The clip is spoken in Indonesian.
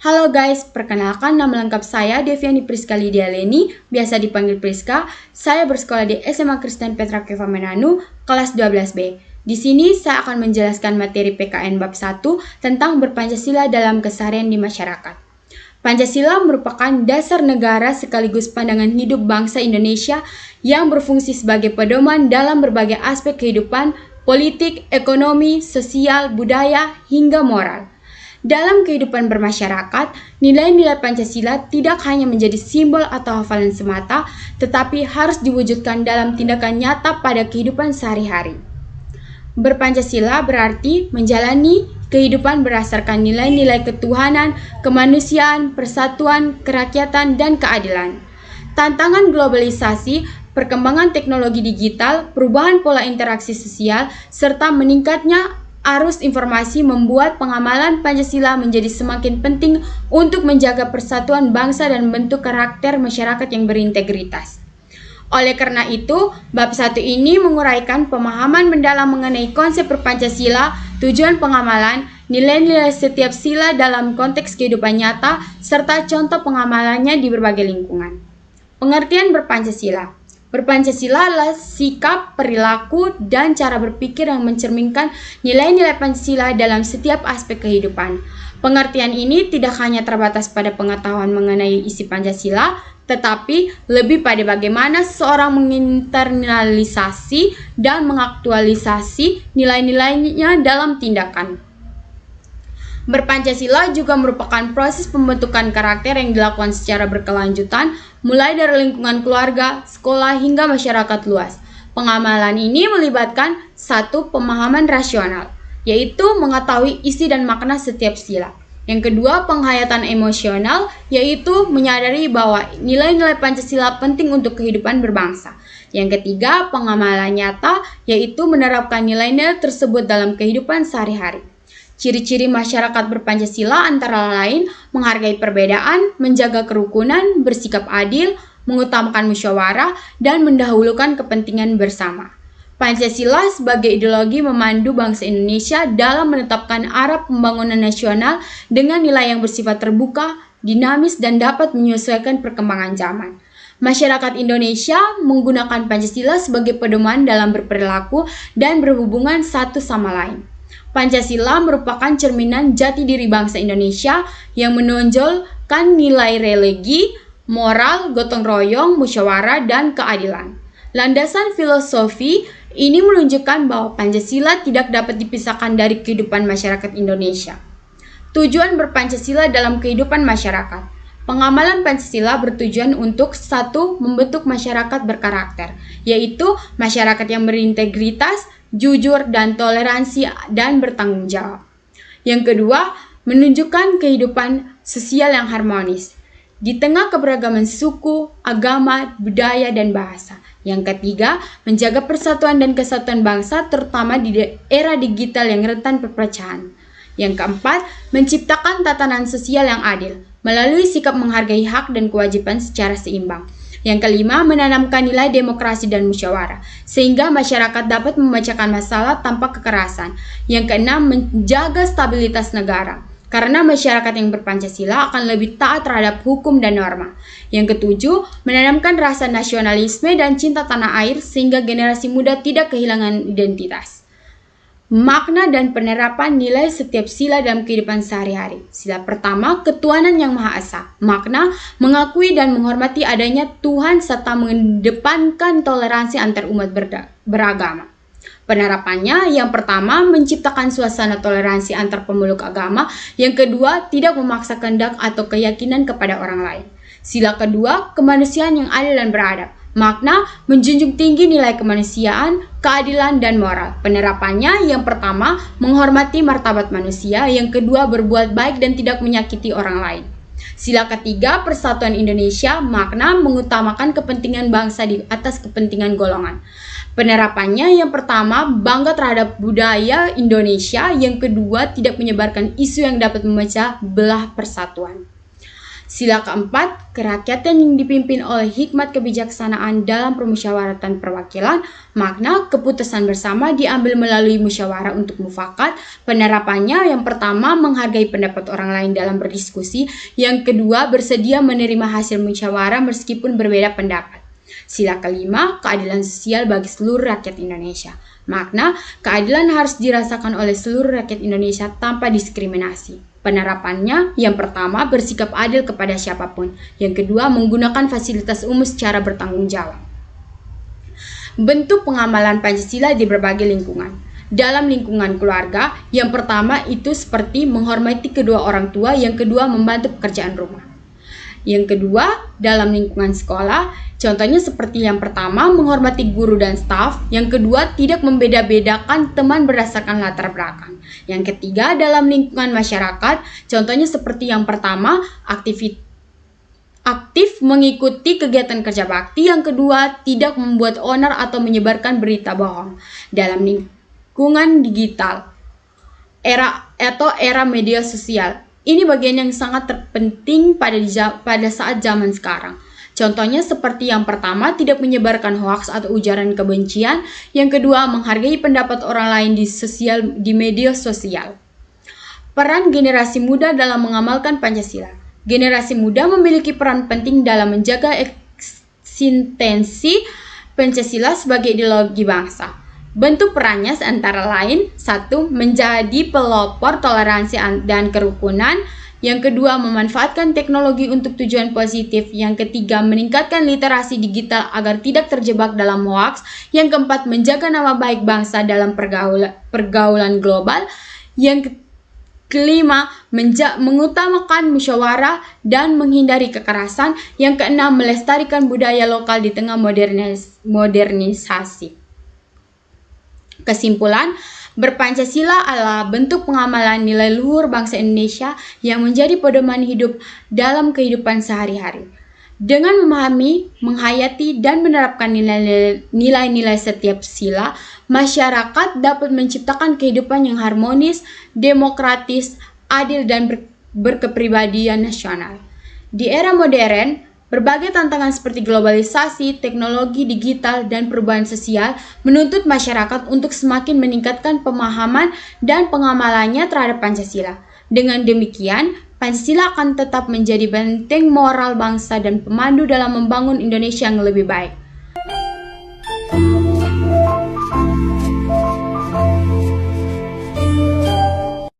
Halo guys, perkenalkan nama lengkap saya Deviani Priska Lydia Leni, biasa dipanggil Priska. Saya bersekolah di SMA Kristen Petra Keva Menanu, kelas 12B. Di sini saya akan menjelaskan materi PKN bab 1 tentang berpancasila dalam keseharian di masyarakat. Pancasila merupakan dasar negara sekaligus pandangan hidup bangsa Indonesia yang berfungsi sebagai pedoman dalam berbagai aspek kehidupan, politik, ekonomi, sosial, budaya, hingga moral. Dalam kehidupan bermasyarakat, nilai-nilai Pancasila tidak hanya menjadi simbol atau hafalan semata, tetapi harus diwujudkan dalam tindakan nyata pada kehidupan sehari-hari. Berpancasila berarti menjalani kehidupan berdasarkan nilai-nilai ketuhanan, kemanusiaan, persatuan, kerakyatan, dan keadilan. Tantangan globalisasi, perkembangan teknologi digital, perubahan pola interaksi sosial, serta meningkatnya arus informasi membuat pengamalan Pancasila menjadi semakin penting untuk menjaga persatuan bangsa dan membentuk karakter masyarakat yang berintegritas. Oleh karena itu, bab 1 ini menguraikan pemahaman mendalam mengenai konsep berpancasila, tujuan pengamalan, nilai-nilai setiap sila dalam konteks kehidupan nyata, serta contoh pengamalannya di berbagai lingkungan. Pengertian berpancasila. Berpancasila adalah sikap, perilaku, dan cara berpikir yang mencerminkan nilai-nilai Pancasila dalam setiap aspek kehidupan. Pengertian ini tidak hanya terbatas pada pengetahuan mengenai isi Pancasila, tetapi lebih pada bagaimana seseorang menginternalisasi dan mengaktualisasi nilai-nilainya dalam tindakan. Berpancasila juga merupakan proses pembentukan karakter yang dilakukan secara berkelanjutan, mulai dari lingkungan keluarga, sekolah, hingga masyarakat luas. Pengamalan ini melibatkan satu, pemahaman rasional, yaitu mengetahui isi dan makna setiap sila. Yang kedua, penghayatan emosional, yaitu menyadari bahwa nilai-nilai Pancasila penting untuk kehidupan berbangsa. Yang ketiga, pengamalan nyata, yaitu menerapkan nilai-nilai tersebut dalam kehidupan sehari-hari. Ciri-ciri masyarakat berpancasila antara lain menghargai perbedaan, menjaga kerukunan, bersikap adil, mengutamakan musyawarah, dan mendahulukan kepentingan bersama. Pancasila sebagai ideologi memandu bangsa Indonesia dalam menetapkan arah pembangunan nasional dengan nilai yang bersifat terbuka, dinamis, dan dapat menyesuaikan perkembangan zaman. Masyarakat Indonesia menggunakan Pancasila sebagai pedoman dalam berperilaku dan berhubungan satu sama lain. Pancasila merupakan cerminan jati diri bangsa Indonesia yang menonjolkan nilai religi, moral, gotong royong, musyawarah, dan keadilan. Landasan filosofi ini menunjukkan bahwa Pancasila tidak dapat dipisahkan dari kehidupan masyarakat Indonesia. Tujuan berpancasila dalam kehidupan masyarakat. Pengamalan Pancasila bertujuan untuk satu, membentuk masyarakat berkarakter, yaitu masyarakat yang berintegritas, jujur, dan toleransi, dan bertanggung jawab. Yang kedua, menunjukkan kehidupan sosial yang harmonis di tengah keberagaman suku, agama, budaya, dan bahasa. Yang ketiga, menjaga persatuan dan kesatuan bangsa terutama di era digital yang rentan perpecahan. Yang keempat, menciptakan tatanan sosial yang adil melalui sikap menghargai hak dan kewajiban secara seimbang. Yang kelima, menanamkan nilai demokrasi dan musyawarah, sehingga masyarakat dapat memecahkan masalah tanpa kekerasan. Yang keenam, menjaga stabilitas negara, karena masyarakat yang berpancasila akan lebih taat terhadap hukum dan norma. Yang ketujuh, menanamkan rasa nasionalisme dan cinta tanah air, sehingga generasi muda tidak kehilangan identitas. Makna dan penerapan nilai setiap sila dalam kehidupan sehari-hari. Sila pertama, ketuhanan yang Maha Esa. Makna, mengakui dan menghormati adanya Tuhan serta mengedepankan toleransi antar umat beragama. Penerapannya, yang pertama, menciptakan suasana toleransi antar pemeluk agama. Yang kedua, tidak memaksa kehendak atau keyakinan kepada orang lain. Sila kedua, kemanusiaan yang adil dan beradab. Makna, menjunjung tinggi nilai kemanusiaan, keadilan, dan moral. Penerapannya, yang pertama, menghormati martabat manusia. Yang kedua, berbuat baik dan tidak menyakiti orang lain. Sila ketiga, persatuan Indonesia. Makna, mengutamakan kepentingan bangsa di atas kepentingan golongan. Penerapannya, yang pertama, bangga terhadap budaya Indonesia. Yang kedua, tidak menyebarkan isu yang dapat memecah belah persatuan. Sila keempat, kerakyatan yang dipimpin oleh hikmat kebijaksanaan dalam permusyawaratan perwakilan, makna keputusan bersama diambil melalui musyawarah untuk mufakat. Penerapannya yang pertama, menghargai pendapat orang lain dalam berdiskusi. Yang kedua, bersedia menerima hasil musyawarah meskipun berbeda pendapat. Sila kelima, keadilan sosial bagi seluruh rakyat Indonesia. Makna, keadilan harus dirasakan oleh seluruh rakyat Indonesia tanpa diskriminasi. Penerapannya, yang pertama, bersikap adil kepada siapapun. Yang kedua, menggunakan fasilitas umum secara bertanggung jawab. Bentuk pengamalan Pancasila di berbagai lingkungan. Dalam lingkungan keluarga, yang pertama itu seperti menghormati kedua orang tua, yang kedua membantu pekerjaan rumah. Yang kedua, dalam lingkungan sekolah, contohnya seperti yang pertama, menghormati guru dan staf. Yang kedua, tidak membeda-bedakan teman berdasarkan latar belakang. Yang ketiga, dalam lingkungan masyarakat, contohnya seperti yang pertama, aktif mengikuti kegiatan kerja bakti. Yang kedua, tidak membuat onar atau menyebarkan berita bohong. Dalam lingkungan digital, era media sosial, ini bagian yang sangat terpenting pada saat zaman sekarang. Contohnya seperti yang pertama, tidak menyebarkan hoaks atau ujaran kebencian. Yang kedua, menghargai pendapat orang lain di media sosial. Peran generasi muda dalam mengamalkan Pancasila. Generasi muda memiliki peran penting dalam menjaga eksistensi Pancasila sebagai ideologi bangsa. Bentuk perannya antara lain, 1. Menjadi pelopor toleransi dan kerukunan. Yang kedua, memanfaatkan teknologi untuk tujuan positif. Yang ketiga, meningkatkan literasi digital agar tidak terjebak dalam hoaks. Yang keempat, menjaga nama baik bangsa dalam pergaulan global. Yang kelima, mengutamakan musyawarah dan menghindari kekerasan. Yang keenam, melestarikan budaya lokal di tengah modernisasi. Kesimpulan, berpancasila adalah bentuk pengamalan nilai luhur bangsa Indonesia yang menjadi pedoman hidup dalam kehidupan sehari-hari. Dengan memahami, menghayati, dan menerapkan nilai-nilai setiap sila, masyarakat dapat menciptakan kehidupan yang harmonis, demokratis, adil, dan berkepribadian nasional. Di era modern, berbagai tantangan seperti globalisasi, teknologi digital, dan perubahan sosial menuntut masyarakat untuk semakin meningkatkan pemahaman dan pengamalannya terhadap Pancasila. Dengan demikian, Pancasila akan tetap menjadi benteng moral bangsa dan pemandu dalam membangun Indonesia yang lebih baik.